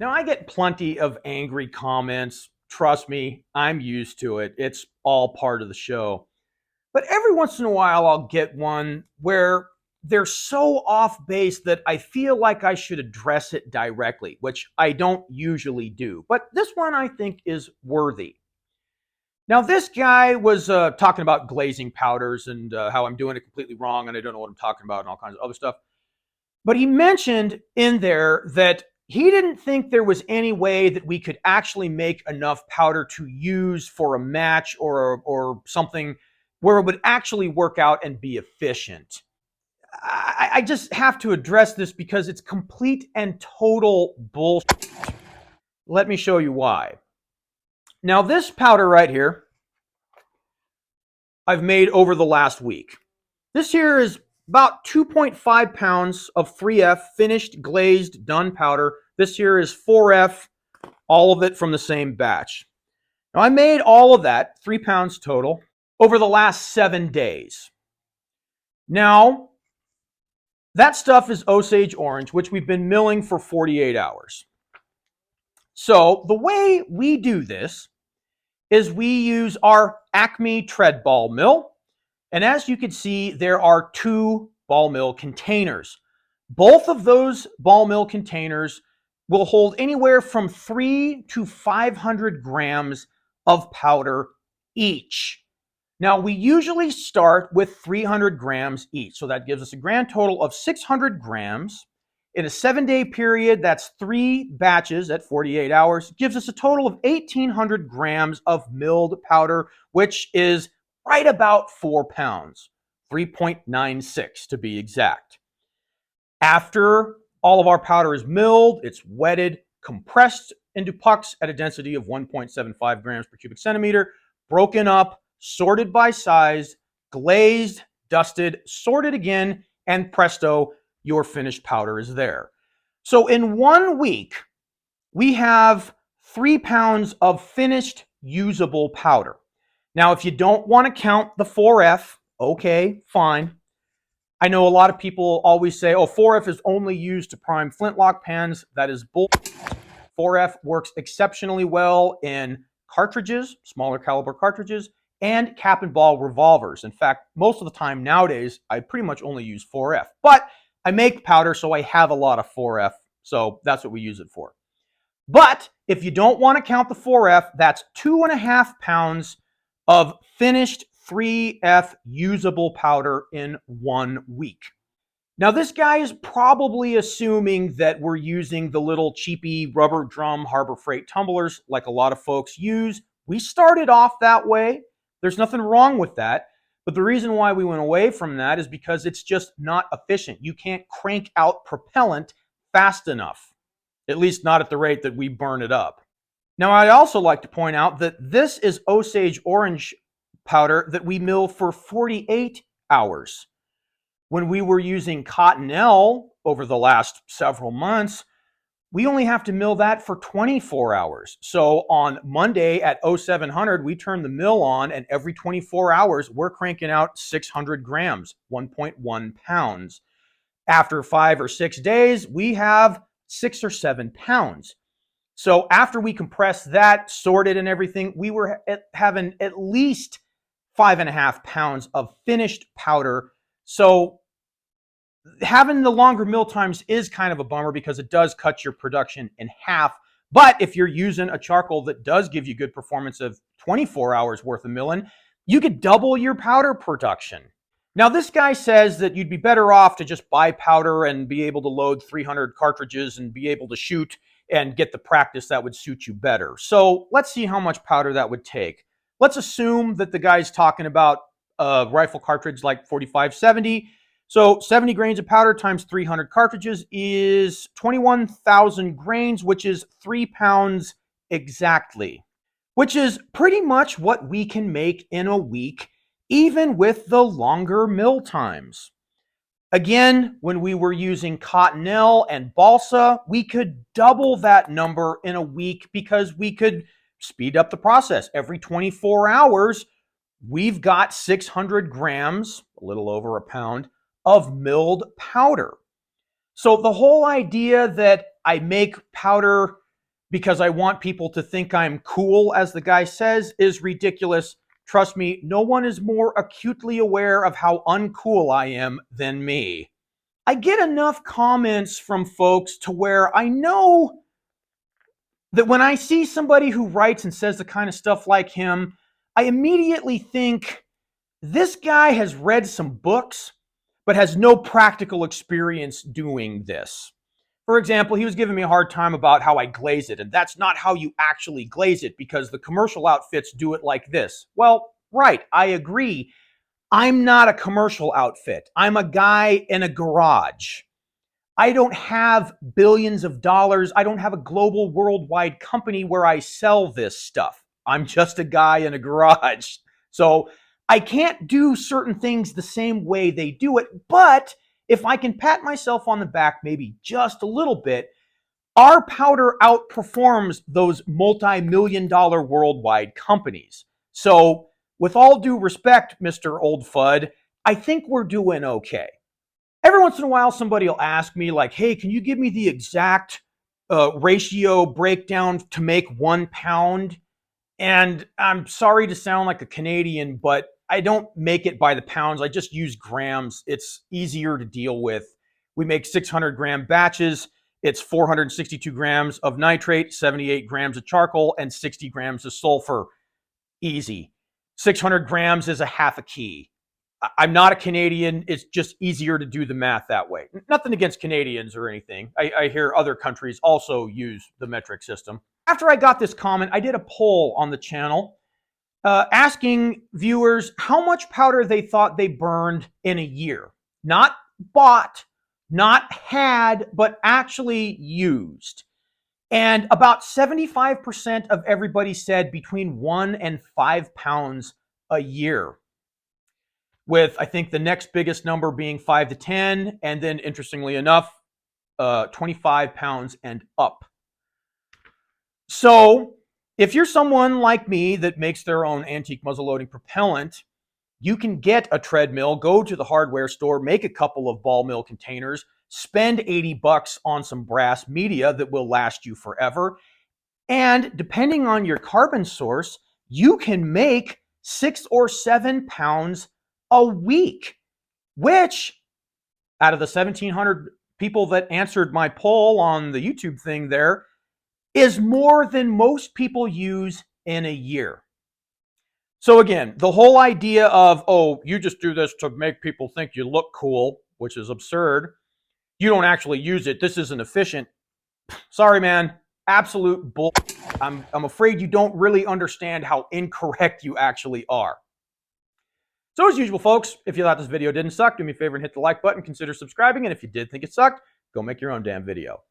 Now, I get plenty of angry comments. Trust me, I'm used to it. It's all part of the show. But every once in a while, I'll get one where they're so off base that I feel like I should address it directly, which I don't usually do. But this one I think is worthy. Now, this guy was talking about glazing powders and how I'm doing it completely wrong and I don't know what I'm talking about and all kinds of other stuff. But he mentioned in there that he didn't think there was any way that we could actually make enough powder to use for a match or something where it would actually work out and be efficient. I just have to address this because it's complete and total bullshit. Let me show you why. Now, this powder right here, I've made over the last week. This here is about 2.5 pounds of 3F finished glazed done powder. This here is 4F, all of it from the same batch. Now, I made all of that, 3 pounds total, over the last 7 days. Now, that stuff is Osage orange, which we've been milling for 48 hours. So the way we do this is we use our Acme tread ball mill. And as you can see, there are 2 ball mill containers. Both of those ball mill containers will hold anywhere from 3 to 500 grams of powder each. Now, we usually start with 300 grams each. So that gives us a grand total of 600 grams. In a 7-day period, that's 3 batches at 48 hours, gives us a total of 1,800 grams of milled powder, which is right about 4 pounds, 3.96 to be exact. After all of our powder is milled, it's wetted, compressed into pucks at a density of 1.75 grams per cubic centimeter, broken up, sorted by size, glazed, dusted, sorted again, and presto, your finished powder is there. So in 1 week, we have 3 pounds of finished usable powder. Now, if you don't want to count the 4F, okay, fine. I know a lot of people always say, oh, 4F is only used to prime flintlock pans. That is bull. 4F works exceptionally well in cartridges, smaller caliber cartridges, and cap and ball revolvers. In fact, most of the time nowadays, I pretty much only use 4F. But I make powder, so I have a lot of 4F, so that's what we use it for. But if you don't want to count the 4F, that's 2.5 pounds of finished 3F usable powder in 1 week. Now, this guy is probably assuming that we're using the little cheapy rubber drum Harbor Freight tumblers like a lot of folks use. We started off that way. There's nothing wrong with that. But the reason why we went away from that is because it's just not efficient. You can't crank out propellant fast enough, at least not at the rate that we burn it up. Now, I'd also like to point out that this is Osage orange powder that we mill for 48 hours. When we were using Cottonelle over the last several months, we only have to mill that for 24 hours. So on Monday at 0700, we turn the mill on, and every 24 hours, we're cranking out 600 grams, 1.1 pounds. After 5 or 6 days, we have 6 or 7 pounds. So after we compressed that, sorted and everything, we were having at least 5.5 pounds of finished powder. So having the longer mill times is kind of a bummer because it does cut your production in half. But if you're using a charcoal that does give you good performance of 24 hours worth of milling, you could double your powder production. Now, this guy says that you'd be better off to just buy powder and be able to load 300 cartridges and be able to shoot and get the practice that would suit you better. So let's see how much powder that would take. Let's assume that the guy's talking about a rifle cartridge like 4570. So 70 grains of powder times 300 cartridges is 21,000 grains, which is 3 pounds exactly, which is pretty much what we can make in a week, even with the longer mill times. Again, when we were using Cottonelle and balsa, we could double that number in a week because we could speed up the process. Every 24 hours, we've got 600 grams, a little over a pound, of milled powder. So the whole idea that I make powder because I want people to think I'm cool, as the guy says, is ridiculous. Trust me, no one is more acutely aware of how uncool I am than me. I get enough comments from folks to where I know that when I see somebody who writes and says the kind of stuff like him, I immediately think this guy has read some books, but has no practical experience doing this. For example, he was giving me a hard time about how I glaze it, and that's not how you actually glaze it because the commercial outfits do it like this. Well, right, I agree. I'm not a commercial outfit. I'm a guy in a garage. I don't have billions of dollars. I don't have a global worldwide company where I sell this stuff. I'm just a guy in a garage. So I can't do certain things the same way they do it. But if I can pat myself on the back maybe just a little bit, our powder outperforms those multi-million-dollar worldwide companies. So with all due respect, Mr. Old Fudd, I think we're doing okay. Every once in a while, somebody will ask me, like, hey, can you give me the exact ratio breakdown to make 1 pound? And I'm sorry to sound like a Canadian, but I don't make it by the pounds. I just use grams. It's easier to deal with. We make 600-gram batches. It's 462 grams of nitrate, 78 grams of charcoal, and 60 grams of sulfur. Easy. 600 grams is a half a key. I'm not a Canadian. It's just easier to do the math that way. Nothing against Canadians or anything. I hear other countries also use the metric system. After I got this comment, I did a poll on the channel asking viewers how much powder they thought they burned in a year. Not bought, not had, but actually used. And about 75% of everybody said between 1 and 5 pounds a year, with I think the next biggest number being 5 to 10, and then interestingly enough, 25 pounds and up. So if you're someone like me that makes their own antique muzzleloading propellant, you can get a treadmill, go to the hardware store, make a couple of ball mill containers, spend $80 on some brass media that will last you forever. And depending on your carbon source, you can make 6 or 7 pounds a week, which out of the 1,700 people that answered my poll on the YouTube thing there is more than most people use in a year. So again, the whole idea of, oh, you just do this to make people think you look cool, which is absurd. You don't actually use it. This isn't efficient. Sorry, man. Absolute bull. I'm afraid you don't really understand how incorrect you actually are. So as usual, folks, if you thought this video didn't suck, do me a favor and hit the like button. Consider subscribing. And if you did think it sucked, go make your own damn video.